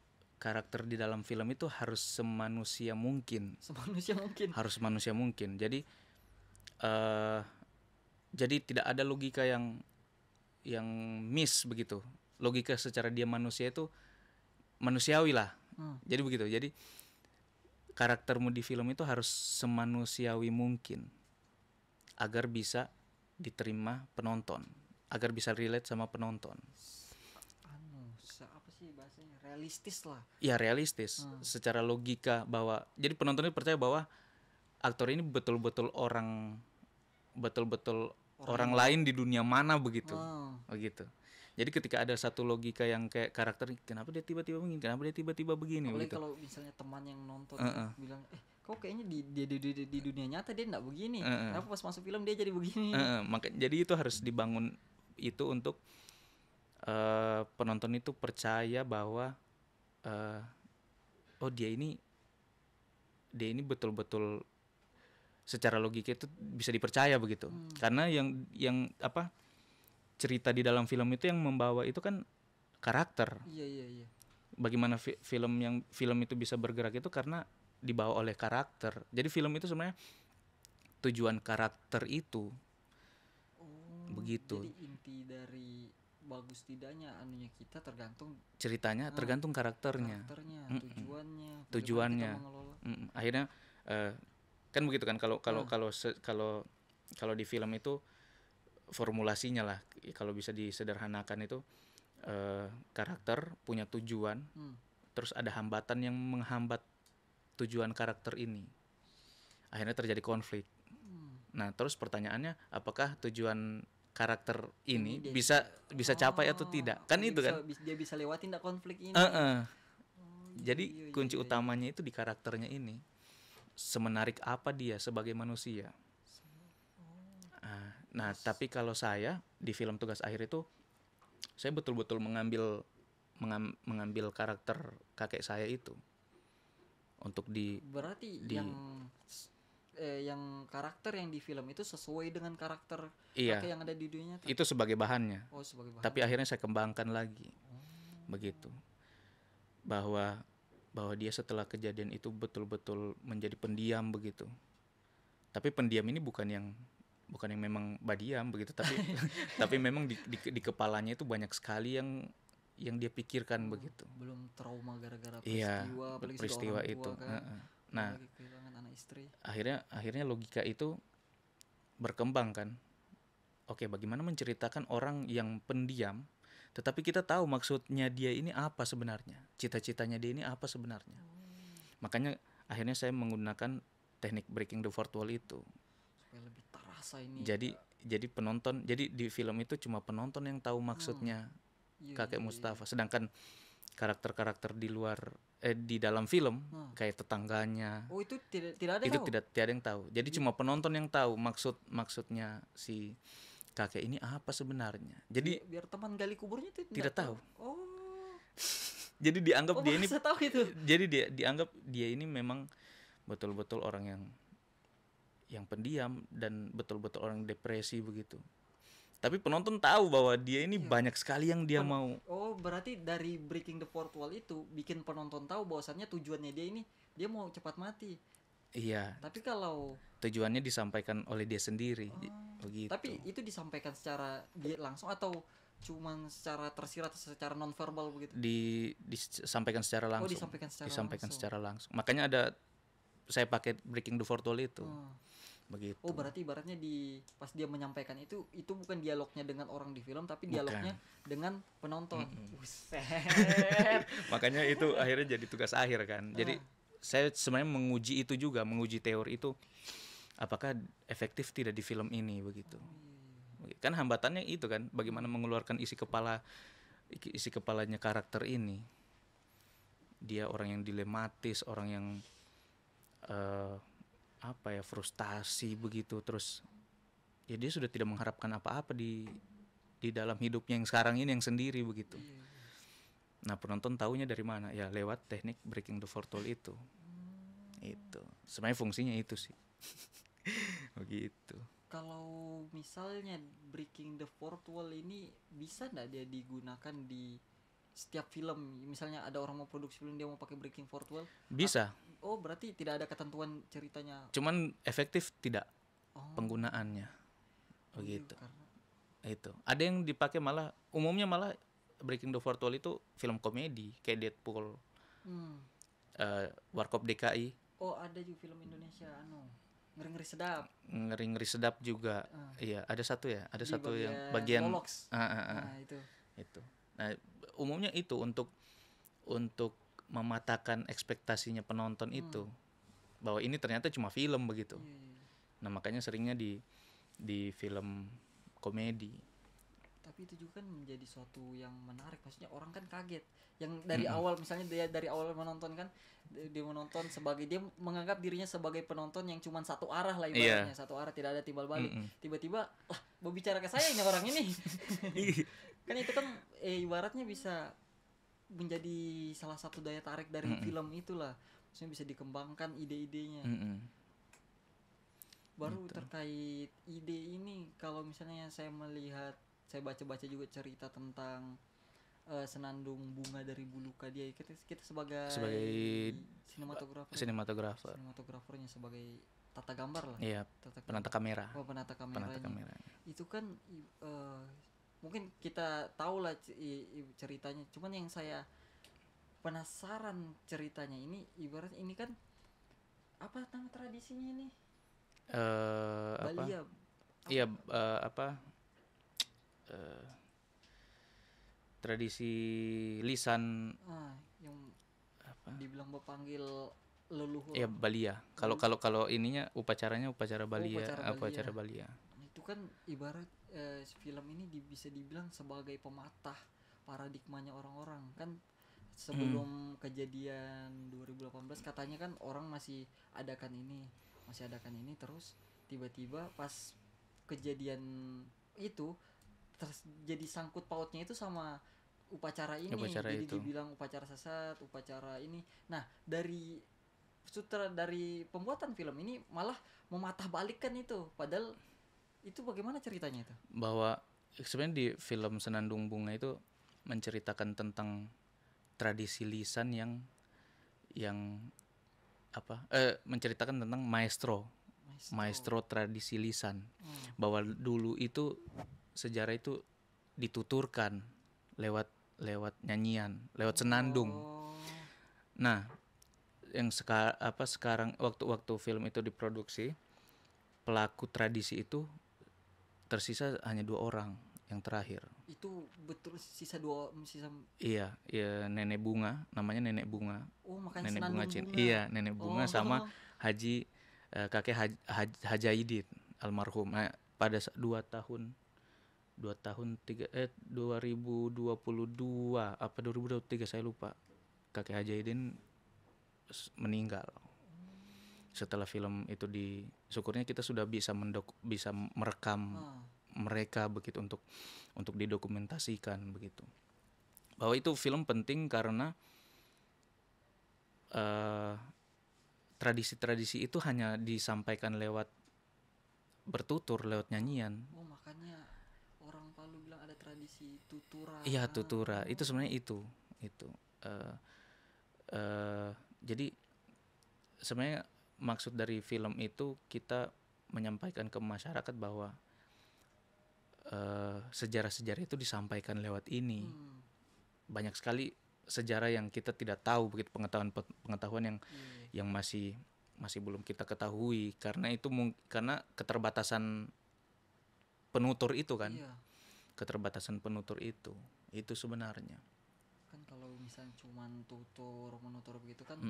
di dalam film itu harus semanusia mungkin. Harus manusia mungkin. Jadi tidak ada logika yang miss begitu. Logika secara dia manusia itu manusiawi lah. Jadi begitu. Jadi karaktermu di film itu harus semanusiawi mungkin agar bisa diterima penonton, agar bisa relate sama penonton. Apa sih bahasanya? Realistis lah. Ya realistis. Secara logika bahwa jadi penonton itu percaya bahwa aktor ini betul-betul orang lain di dunia mana begitu. Begitu. Jadi ketika ada satu logika yang kayak karakter, kenapa dia tiba-tiba begini, kenapa dia tiba-tiba begini. Apalagi gitu. Kalau misalnya teman yang nonton bilang, kok kayaknya di dunia nyata dia enggak begini. Kenapa pas masuk film dia jadi begini? Jadi itu harus dibangun itu untuk penonton itu percaya bahwa dia ini betul-betul secara logika itu bisa dipercaya begitu. Karena yang cerita di dalam film itu yang membawa itu kan karakter. Iya. Bagaimana film itu bisa bergerak itu karena dibawa oleh karakter. Jadi film itu sebenarnya tujuan karakter itu. Begitu. Jadi inti dari bagus tidaknya anunya kita tergantung ceritanya, tergantung karakternya. Tujuannya. Akhirnya kan begitu kan kalau di film itu formulasinya lah, kalau bisa disederhanakan itu karakter punya tujuan, terus ada hambatan yang menghambat tujuan karakter ini, akhirnya terjadi konflik. Nah terus pertanyaannya, apakah tujuan karakter ini bisa capai atau tidak, kan itu kan dia bisa lewatin konflik ini. Jadi kunci utamanya itu di karakternya ini, semenarik apa dia sebagai manusia. Nah, tapi kalau saya di film Tugas Akhir itu saya betul-betul mengambil karakter kakek saya itu untuk berarti yang karakter yang di film itu sesuai dengan karakter kakek yang ada di dunia nyata. Itu sebagai bahannya. Sebagai bahan. Tapi akhirnya saya kembangkan lagi. Begitu. Bahwa dia setelah kejadian itu betul-betul menjadi pendiam begitu. Tapi pendiam ini bukan yang memang badiam begitu, tapi memang di kepalanya itu banyak sekali yang dia pikirkan begitu. Belum trauma gara-gara peristiwa itu. Kan? Nah, anak istri. Akhirnya logika itu berkembang kan. Oke, bagaimana menceritakan orang yang pendiam, tetapi kita tahu maksudnya dia ini apa sebenarnya, cita-citanya dia ini apa sebenarnya. Makanya akhirnya saya menggunakan teknik breaking the fourth wall itu. Supaya lebih terasa ini. Jadi penonton, jadi di film itu cuma penonton yang tahu maksudnya kakek Mustafa. Sedangkan karakter-karakter di luar di dalam film kayak tetangganya. Itu tidak ada itu tahu. Tidak ada yang tahu. Jadi cuma penonton yang tahu maksudnya si kakek ini apa sebenarnya. Jadi biar teman gali kuburnya itu tidak tahu. Jadi dianggap dia ini tahu itu. Jadi dianggap dia ini memang betul-betul orang yang pendiam dan betul-betul orang depresi begitu. Tapi penonton tahu bahwa dia ini banyak sekali yang dia mau. Berarti dari breaking the fourth wall itu bikin penonton tahu bahwasannya tujuannya dia mau cepat mati. Iya. Tapi kalau tujuannya disampaikan oleh dia sendiri begitu. Tapi itu disampaikan secara dia langsung atau cuman secara tersirat, secara nonverbal begitu? Disampaikan secara langsung. Disampaikan secara langsung. Makanya saya pakai breaking the fourth wall itu. begitu. Oh, berarti ibaratnya pas dia menyampaikan itu bukan dialognya dengan orang di film, tapi dialognya dengan penonton. Buset. Makanya itu akhirnya jadi tugas akhir kan. Jadi saya sebenarnya menguji itu juga, menguji teori itu apakah efektif tidak di film ini begitu. Kan hambatannya itu kan, bagaimana mengeluarkan isi kepalanya karakter ini. Dia orang yang dilematis, orang yang frustasi begitu, terus ya dia sudah tidak mengharapkan apa-apa di dalam hidupnya yang sekarang ini, yang sendiri begitu. Nah, penonton taunya dari mana? Ya lewat teknik breaking the fourth wall itu. Itu sebenarnya fungsinya itu sih. Begitu. Kalau misalnya breaking the fourth wall ini bisa nggak dia digunakan di setiap film? Misalnya ada orang mau produksi film, dia mau pakai breaking fourth wall, Bisa. Oh, berarti tidak ada ketentuan ceritanya. Cuman efektif tidak penggunaannya. Begitu. Itu. Ada yang dipakai umumnya malah breaking the fourth wall itu film komedi kayak Deadpool. Warkop DKI. Oh, ada juga film Indonesia Ngeri-ngeri sedap. Ngeri-ngeri sedap juga. Iya, ada satu ya. Ada di satu yang bagian itu. Itu. Nah, umumnya itu untuk mematahkan ekspektasinya penonton itu, bahwa ini ternyata cuma film begitu. Nah, makanya seringnya di film komedi. Tapi itu juga kan menjadi suatu yang menarik, maksudnya orang kan kaget yang dari awal, misalnya dia dari awal menonton kan, dia menonton sebagai, dia menganggap dirinya sebagai penonton yang cuma satu arah lah ibaratnya, satu arah, tidak ada timbal balik. Tiba-tiba lah berbicara ke saya ini orang ini. Kan itu kan ibaratnya bisa menjadi salah satu daya tarik dari film itulah, maksudnya bisa dikembangkan ide-idenya. Baru gitu. Terkait ide ini, kalau misalnya saya baca-baca juga cerita tentang Senandung Bunga dari Bulu Kadia, kita sebagai sinematografernya, sebagai tata gambar lah. Iya, penata kamera. Penata kamera. Itu kan mungkin kita tahu lah ceritanya, cuman yang saya penasaran ceritanya ini, ibaratnya ini kan apa nama tradisinya ini? Balia. Iya, tradisi lisan yang dibilang berpanggil leluhur. Iya, Balia. Kalau ininya upacara Balia. Upacara Balia. Itu kan ibarat film ini bisa dibilang sebagai pematah paradigmanya orang-orang kan. Sebelum kejadian 2018 katanya kan orang masih adakan ini, terus tiba-tiba pas kejadian itu terjadi sangkut pautnya itu sama upacara ini. Jadi itu dibilang upacara sesat, upacara ini. Nah, dari pembuatan film ini malah mematah balikkan itu, padahal itu bagaimana ceritanya itu? Bahwa sebenarnya di film Senandung Bunga itu menceritakan tentang tradisi lisan yang menceritakan tentang maestro tradisi lisan. Bahwa dulu itu sejarah itu dituturkan lewat nyanyian, lewat senandung. Nah, yang sekarang waktu film itu diproduksi, pelaku tradisi itu tersisa hanya 2 orang yang terakhir. Itu betul sisa. Iya, Nenek Bunga, namanya Nenek Bunga. Oh, makanya Nenek Bunga. Iya, Nenek Bunga sama kakek Hajaidin almarhum. Nah, pada 2022 apa 2023 saya lupa, kakek Hajaidin meninggal. Setelah film itu syukurnya kita sudah bisa merekam mereka begitu untuk didokumentasikan begitu. Bahwa itu film penting karena tradisi-tradisi itu hanya disampaikan lewat bertutur, lewat nyanyian. Oh, makanya orang Palu bilang ada tradisi tutura. Iya, tutura. Itu sebenarnya itu. Jadi sebenarnya maksud dari film itu kita menyampaikan ke masyarakat bahwa sejarah-sejarah itu disampaikan lewat ini. Banyak sekali sejarah yang kita tidak tahu begitu, pengetahuan yang masih masih belum kita ketahui karena itu karena keterbatasan penutur itu kan. Iya. Keterbatasan penutur itu sebenarnya. Kan kalau misalnya cuman menutur begitu kan,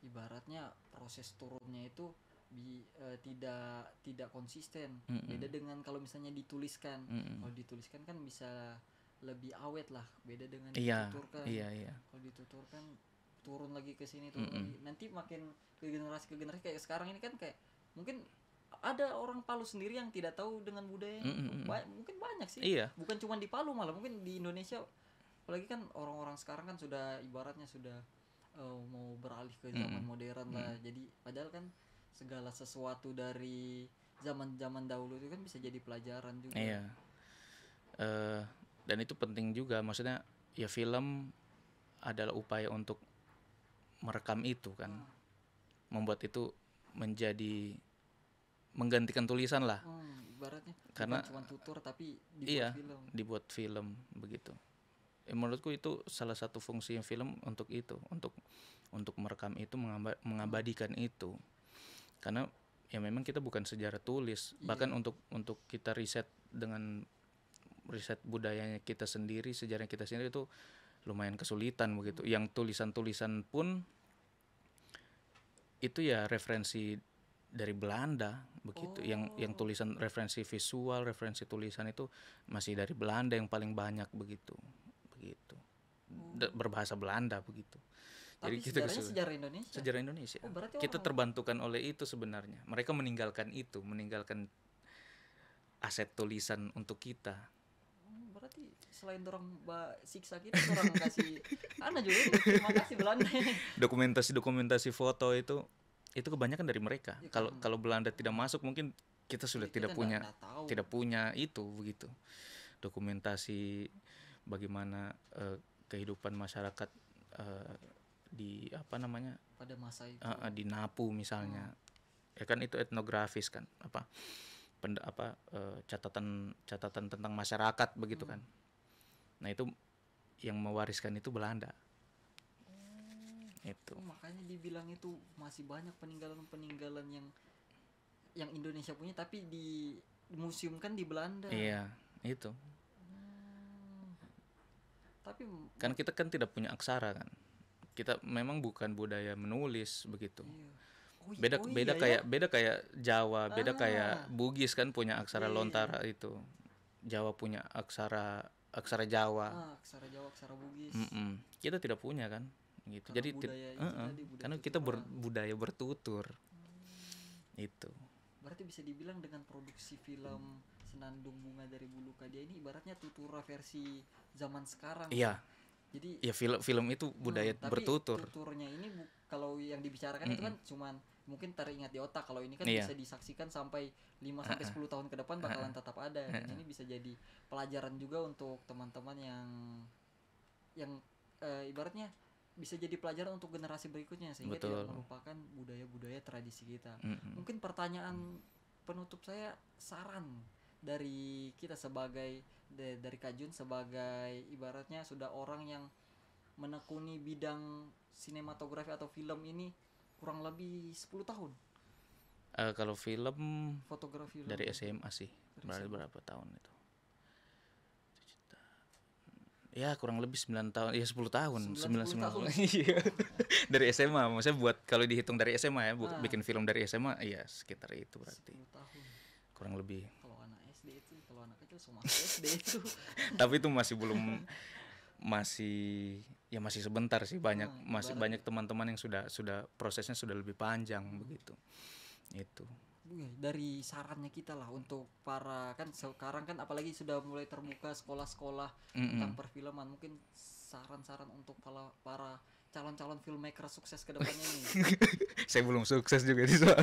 ibaratnya proses turunnya itu tidak konsisten. Beda dengan kalau misalnya dituliskan. Kalau dituliskan kan bisa lebih awet lah, beda dengan dituturkan. Iya. Kalau dituturkan turun lagi ke sini, turun lagi. Nanti makin ke generasi kayak sekarang ini kan, kayak mungkin ada orang Palu sendiri yang tidak tahu dengan budaya. Mungkin banyak sih. Iya. Bukan cuma di Palu, malah mungkin di Indonesia. Apalagi kan orang-orang sekarang kan sudah ibaratnya sudah mau beralih ke zaman modern lah. Jadi padahal kan segala sesuatu dari zaman-zaman dahulu itu kan bisa jadi pelajaran juga. Iya. Dan itu penting juga, maksudnya ya film adalah upaya untuk merekam itu kan, membuat itu menjadi menggantikan tulisan lah. Ibaratnya karena bukan cuma tutur tapi dibuat film begitu. Menurutku itu salah satu fungsi film untuk itu, untuk merekam itu, mengabadikan itu. Karena ya memang kita bukan sejarah tulis, bahkan untuk kita riset budayanya kita sendiri, sejarah kita sendiri itu lumayan kesulitan begitu. Yang tulisan-tulisan pun itu ya referensi dari Belanda begitu. Yang tulisan referensi visual, referensi tulisan itu masih dari Belanda yang paling banyak begitu. Berbahasa Belanda begitu. Tapi jadi kita sejarah Indonesia. Sejarah Indonesia. Kita terbantukan oleh itu sebenarnya. Mereka meninggalkan aset tulisan untuk kita. Berarti selain dorong siksa kita, orang kasih juga terima kasih Belanda. Dokumentasi foto itu kebanyakan dari mereka. Kalau Belanda tidak masuk, mungkin kita sudah tidak punya itu begitu. Dokumentasi bagaimana kehidupan masyarakat di pada masa itu, di Napu misalnya. Ya kan itu etnografis kan, catatan tentang masyarakat begitu kan. Nah itu yang mewariskan itu Belanda. Itu makanya dibilang itu masih banyak peninggalan yang Indonesia punya tapi dimuseumkan di Belanda. Iya, itu. Tapi kan kita kan tidak punya aksara kan. Kita memang bukan budaya menulis begitu. Iya. Beda kayak Jawa, beda kayak Bugis kan punya aksara lontara itu. Jawa punya aksara Jawa. Aksara Jawa, aksara Bugis. Kita tidak punya kan. Gitu. Karena jadi karena kita budaya bertutur. Itu. Berarti bisa dibilang dengan produksi film Senandung Bunga dari Bulu Kadia ini ibaratnya tutura versi zaman sekarang. Iya. Jadi ya film itu budaya bertutur. Tapi tuturnya ini kalau yang dibicarakan itu kan cuman mungkin teringat di otak. Kalau ini kan bisa disaksikan sampai 5 sampai 10 tahun ke depan bakalan tetap ada. Dan ini bisa jadi pelajaran juga untuk teman-teman yang ibaratnya bisa jadi pelajaran untuk generasi berikutnya sehingga tidak melupakan budaya-budaya tradisi kita. Mungkin pertanyaan penutup saya, saran dari kita dari Kak Jun sebagai ibaratnya sudah orang yang menekuni bidang sinematografi atau film ini kurang lebih 10 tahun. Kalau film fotografi dari SMA sih. Berapa tahun itu? Ya kurang lebih 9 tahun, ya 10 tahun. 9 tahun. Iya. Dari SMA, maksudnya buat kalau dihitung dari SMA ya, bikin film dari SMA, iya sekitar itu berarti. 10 tahun. Kurang lebih. Kalau anak SD itu, kalau anak kecil semua SD itu. Tapi itu masih masih sebentar sih, banyak teman-teman yang sudah prosesnya sudah lebih panjang begitu. Itu. Dari sarannya kita lah untuk para, kan sekarang kan apalagi sudah mulai terbuka sekolah-sekolah tentang perfilman, mungkin saran-saran untuk para calon-calon filmmaker sukses ke depannya ini. Saya belum sukses juga di soal.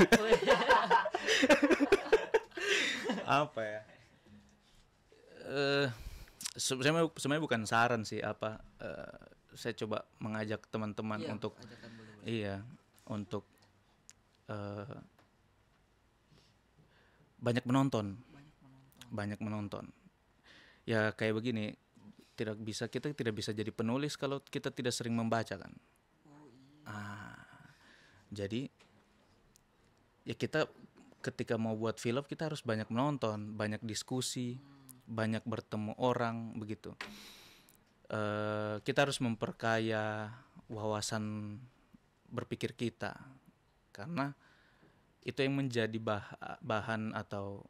Apa ya? Sebenarnya bukan saran sih, saya coba mengajak teman-teman untuk banyak menonton. Ya kayak begini, kita tidak bisa jadi penulis kalau kita tidak sering membaca kan. Jadi ya kita ketika mau buat film kita harus banyak menonton, banyak diskusi, banyak bertemu orang begitu. Kita harus memperkaya wawasan berpikir kita, karena itu yang menjadi bahan atau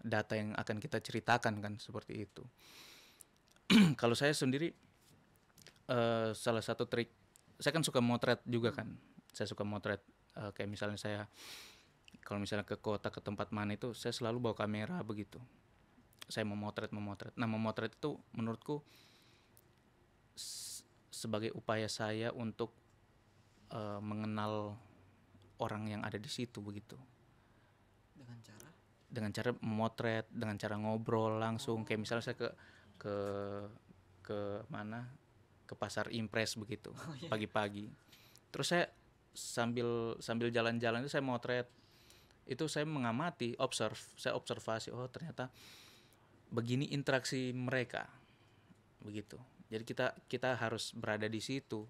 data yang akan kita ceritakan kan, seperti itu. Kalau saya sendiri salah satu trik, saya kan suka motret juga kan, saya suka motret, kayak misalnya saya kalau misalnya ke kota, ke tempat mana itu saya selalu bawa kamera begitu, saya memotret. Nah, memotret itu menurutku sebagai upaya saya untuk mengenal orang yang ada di situ begitu, dengan cara memotret, dengan cara ngobrol langsung. Kayak misalnya saya ke mana, ke pasar Impres begitu, pagi-pagi, terus saya sambil jalan-jalan itu saya motret, itu saya mengamati, saya observasi, oh ternyata begini interaksi mereka begitu. Jadi kita harus berada di situ.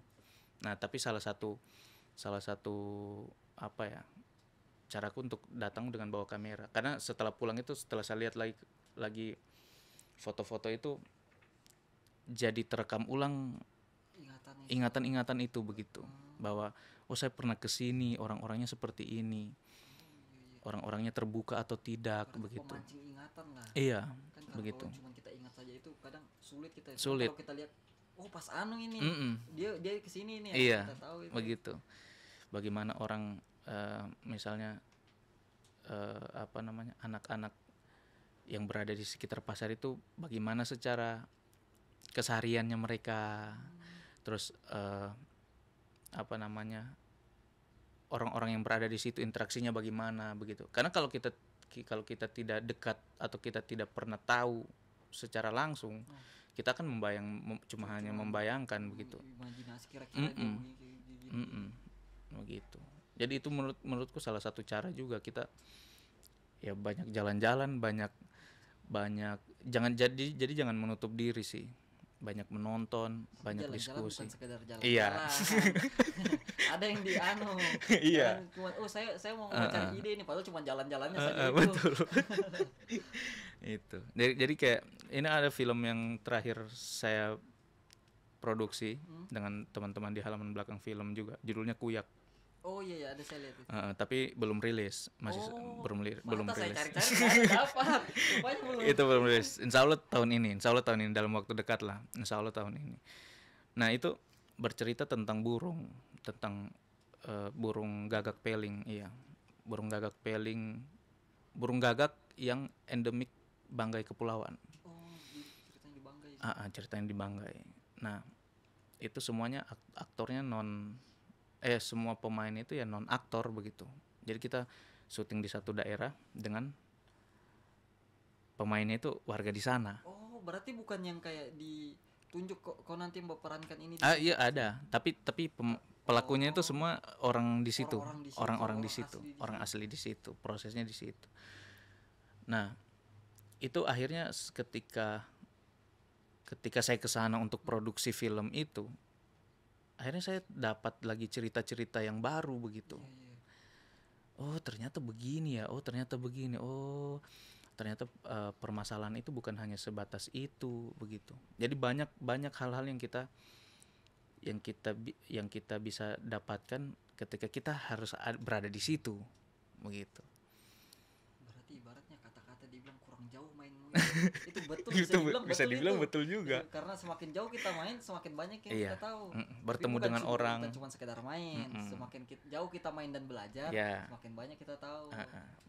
Nah, tapi salah satu caraku untuk datang dengan bawa kamera, karena setelah pulang itu, setelah saya lihat lagi foto-foto itu, jadi terekam ulang ingatan itu begitu, bahwa oh saya pernah kesini, orang-orangnya seperti ini, orang-orangnya terbuka atau tidak begitu. Ingatan lah. Iya, Kan begitu. Kalau cuma kita ingat saja itu kadang sulit kita. Sulit. Kalau kita lihat, oh pas ini dia kesini nih, iya, kita tahu itu. Begitu. Bagaimana orang misalnya anak-anak yang berada di sekitar pasar itu, bagaimana secara kesehariannya mereka, terus orang-orang yang berada di situ interaksinya bagaimana begitu. Karena kalau kita tidak dekat atau kita tidak pernah tahu secara langsung, kita akan cuma hanya membayangkan begitu. Imajinasi kira-kira begitu. Jadi itu menurutku salah satu cara juga kita ya banyak jalan-jalan, banyak jangan menutup diri sih. Banyak menonton, banyak diskusi. Bukan sekedar jalan-jalan. Iya. Ada yang iya. Cuma saya mau cari ide ini, padahal cuma jalan-jalannya saja itu. Betul. Itu. Jadi kayak ini ada film yang terakhir saya produksi dengan teman-teman di halaman belakang film juga, judulnya Kuyak. Oh iya, ada saya lihat itu. Tapi belum rilis, masih belum rilis. Saya cari dapat. Itu belum rilis. Insya Allah tahun ini dalam waktu dekat lah. Insya Allah tahun ini. Nah, itu bercerita tentang burung gagak peling, iya. Burung gagak yang endemik Banggai Kepulauan. Oh, ceritanya di Banggai. Ceritanya di Banggai. Nah, itu semuanya aktornya semua pemain itu ya non aktor begitu. Jadi kita syuting di satu daerah dengan pemainnya itu warga di sana. Oh, berarti bukan yang kayak ditunjuk kok nanti memperankan ini. Iya ada, tapi pelakunya itu semua orang di situ, orang-orang di situ, orang asli di situ, prosesnya di situ. Nah, itu akhirnya ketika saya ke sana untuk produksi film itu, akhirnya saya dapat lagi cerita-cerita yang baru begitu. Oh ternyata begini ya, oh ternyata begini, oh ternyata permasalahan itu bukan hanya sebatas itu begitu. Jadi banyak hal-hal yang kita bisa dapatkan ketika kita harus berada di situ begitu. Berarti ibaratnya kata-kata dibilang kurang jauh main itu betul, bisa dibilang betul juga. Karena semakin jauh kita main, semakin banyak yang kita tahu. Bertemu dengan orang. Bukan cuma sekedar main. Semakin jauh kita main dan belajar, semakin banyak kita tahu.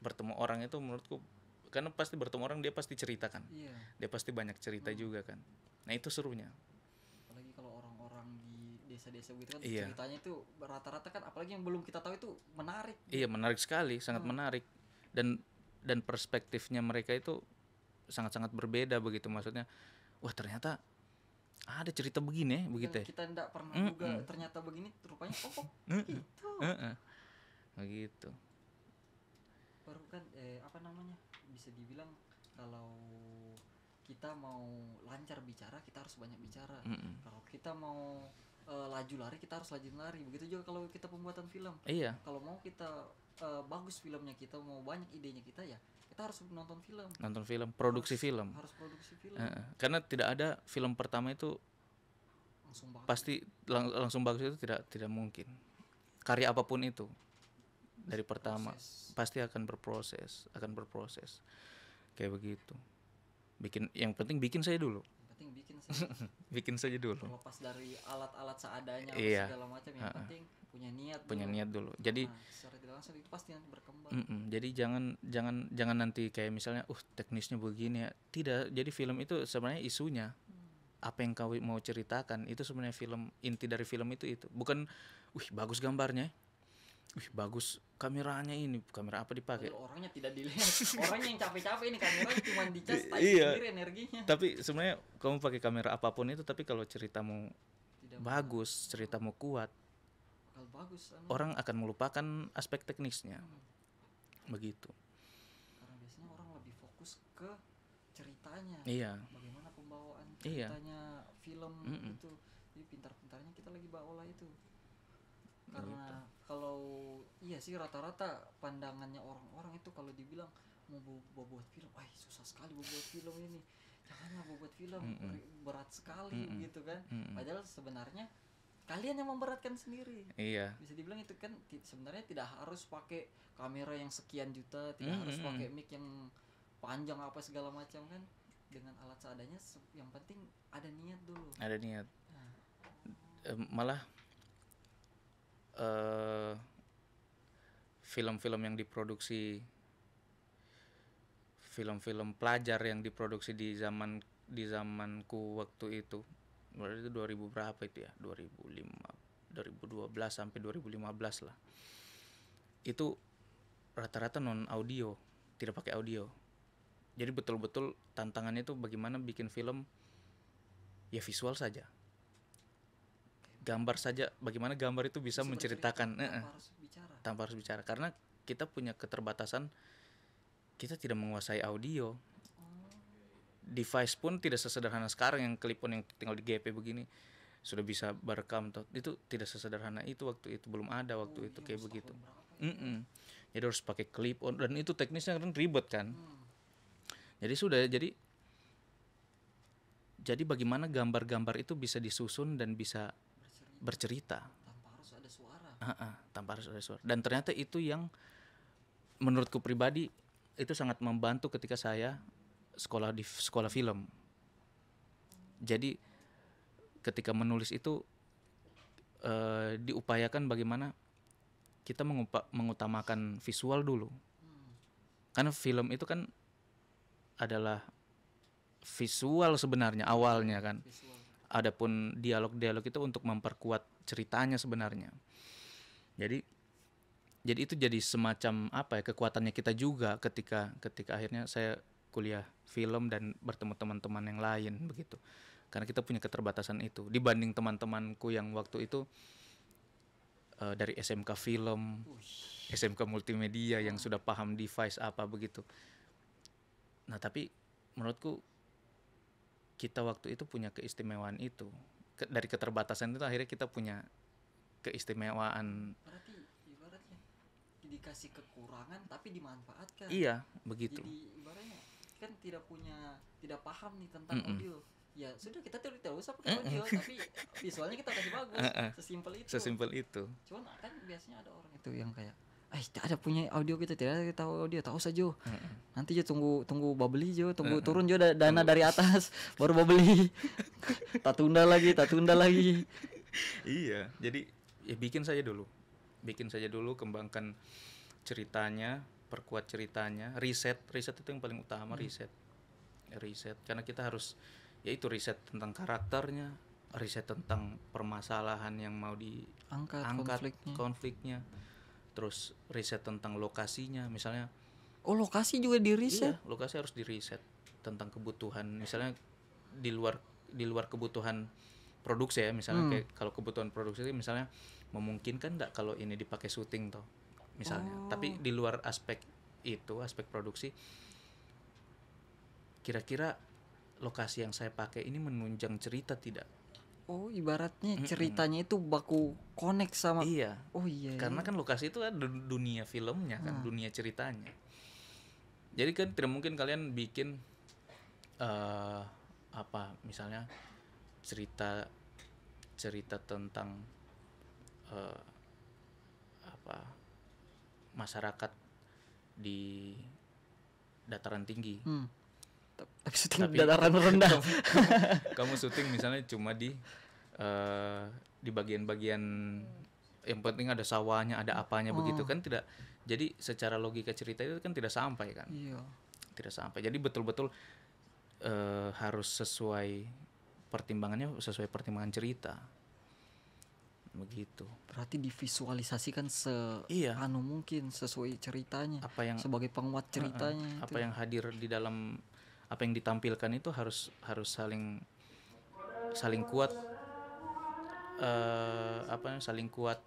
Bertemu orang itu menurutku, karena pasti bertemu orang dia pasti ceritakan. Dia pasti banyak cerita juga kan. Nah itu serunya. Apalagi kalau orang-orang di desa-desa gitu kan, ceritanya itu rata-rata kan, apalagi yang belum kita tahu itu menarik. Iya, menarik sekali, sangat menarik. Dan perspektifnya mereka itu sangat-sangat berbeda begitu, maksudnya wah ternyata ada cerita begini begitu ya. Kita tidak pernah juga ternyata begini rupanya gitu. Begitu. Baru kan bisa dibilang kalau kita mau lancar bicara kita harus banyak bicara. Kalau kita mau laju lari, kita harus laju lari. Begitu juga kalau kita pembuatan film. Iya. Kalau mau kita bagus filmnya, kita mau banyak idenya kita, ya kita harus nonton film. Nonton film, produksi film. Harus produksi film. Karena tidak ada film pertama itu Langsung bagus. pasti langsung bagus, itu tidak mungkin. Karya apapun itu dari pertama pasti akan berproses kayak begitu. Yang penting bikin saja dulu. Bikin saja dulu. Terlepas dari alat-alat seadanya segala macam, yang penting punya niat dulu. Jadi secara tidak langsung itu pasti nanti berkembang. Jadi jangan nanti kayak misalnya teknisnya begini ya. Tidak. Jadi film itu sebenarnya isunya. Apa yang kau mau ceritakan itu sebenarnya film, inti dari film itu. Bukan bagus gambarnya. Bagus kameranya, ini kamera apa dipakai. Orangnya tidak dilihat. Orangnya yang capek-capek, ini kameranya cuma dicas sendiri energinya. Tapi sebenarnya kamu pakai kamera apapun itu, tapi kalau ceritamu tidak bagus, ceritamu kuat, bagus, orang akan melupakan aspek teknisnya. Begitu. Karena biasanya orang lebih fokus ke ceritanya. Iya. Bagaimana pembawaan ceritanya film itu. Jadi pintar-pintarnya kita lagi bawa itu. Karena kalau iya sih rata-rata pandangannya orang-orang itu kalau dibilang mau buat film, susah sekali buat film ini. Janganlah buat film, berat sekali gitu kan. Padahal sebenarnya kalian yang memberatkan sendiri. Iya. Bisa dibilang itu kan sebenarnya tidak harus pakai kamera yang sekian juta, tidak harus pakai mic yang panjang apa segala macam kan. Dengan alat seadanya, yang penting ada niat dulu. Ada niat. Malah film-film yang diproduksi, film-film pelajar yang diproduksi di zamanku waktu itu, berarti itu 2000 berapa itu ya, 2012 sampai 2015 lah, itu rata-rata non audio, tidak pakai audio. Jadi betul-betul tantangannya itu bagaimana bikin film ya visual saja, gambar saja, bagaimana gambar itu bisa menceritakan tanpa harus bicara. Karena kita punya keterbatasan, kita tidak menguasai audio. Device pun tidak sesederhana sekarang, yang klip pun yang tinggal di GP begini sudah bisa berekam tuh. Itu tidak sesederhana itu waktu itu, belum ada waktu itu kayak begitu. Jadi harus pakai clip on, dan itu teknisnya kan ribet kan. Jadi bagaimana gambar-gambar itu bisa disusun dan bisa bercerita tanpa harus ada suara. Tanpa harus ada suara. Dan ternyata itu yang menurutku pribadi itu sangat membantu ketika saya sekolah di sekolah film. Jadi ketika menulis itu diupayakan bagaimana kita mengutamakan visual dulu. Karena film itu kan adalah visual sebenarnya awalnya kan. Adapun dialog-dialog itu untuk memperkuat ceritanya sebenarnya. Jadi itu jadi semacam kekuatannya kita juga ketika akhirnya saya kuliah film dan bertemu teman-teman yang lain begitu. Karena kita punya keterbatasan itu dibanding teman-temanku yang waktu itu dari SMK film, SMK multimedia yang sudah paham device apa begitu. Nah, tapi menurutku kita waktu itu punya keistimewaan itu. Dari keterbatasan itu akhirnya kita punya keistimewaan. Berarti ibaratnya dikasih kekurangan tapi dimanfaatkan. Iya, begitu. Jadi ibaratnya kan tidak paham nih tentang audio. Ya sudah, kita tidak usah pakai audio, tapi visualnya kita kasih bagus. Sesimpel itu. Cuman kan biasanya ada orang itu yang kayak tidak ada punya audio, kita tidak ada tahu audio, tahu saja. Nanti aja tunggu babeli jo, tunggu turun jo dana dari atas baru babeli. tak tunda lagi. Iya, jadi ya bikin saja dulu, kembangkan ceritanya, perkuat ceritanya, riset itu yang paling utama. Riset karena kita harus yaitu riset tentang karakternya, riset tentang permasalahan yang mau diangkat, konfliknya. Terus riset tentang lokasinya, misalnya. Lokasi juga di riset. Iya, lokasi harus di riset tentang kebutuhan. Misalnya di luar kebutuhan produksi ya, misalnya kayak kalau kebutuhan produksi misalnya memungkinkan enggak kalau ini dipakai syuting toh, misalnya. Tapi di luar aspek produksi, kira-kira lokasi yang saya pakai ini menunjang cerita tidak? Oh, ibaratnya ceritanya itu baku connect sama. Iya. Oh iya. Karena kan lokasi itu ada dunia filmnya kan, dunia ceritanya. Jadi kan tidak mungkin kalian bikin misalnya cerita tentang masyarakat di dataran tinggi. Tapi syuting di dataran rendah. Kamu syuting misalnya cuma di bagian-bagian yang penting ada sawahnya, ada apanya begitu kan, tidak. Jadi secara logika cerita itu kan tidak sampai kan. Iya. Tidak sampai. Jadi betul-betul harus sesuai pertimbangan cerita. Begitu. Berarti divisualisasikan mungkin sesuai ceritanya. Sebagai penguat ceritanya. Apa yang hadir di dalam, apa yang ditampilkan itu harus saling kuat, saling kuat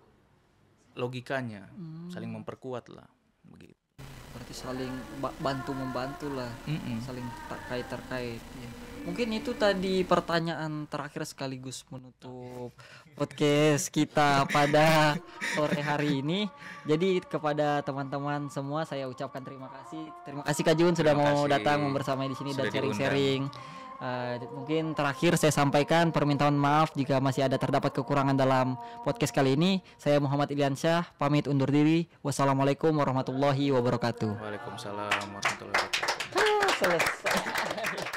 logikanya, saling memperkuat lah, begitu. Berarti saling bantu membantu lah, saling terkait. Ya. Mungkin itu tadi pertanyaan terakhir sekaligus menutup podcast kita pada sore hari ini. Jadi kepada teman-teman semua saya ucapkan terima kasih. Terima kasih Kak Jun sudah mau datang bersama di sini dan sharing-sharing. Mungkin terakhir saya sampaikan permintaan maaf jika masih ada terdapat kekurangan dalam podcast kali ini. Saya Muhammad Ilyansyah pamit undur diri. Wassalamualaikum warahmatullahi wabarakatuh. Waalaikumsalam warahmatullahi wabarakatuh. Selesai.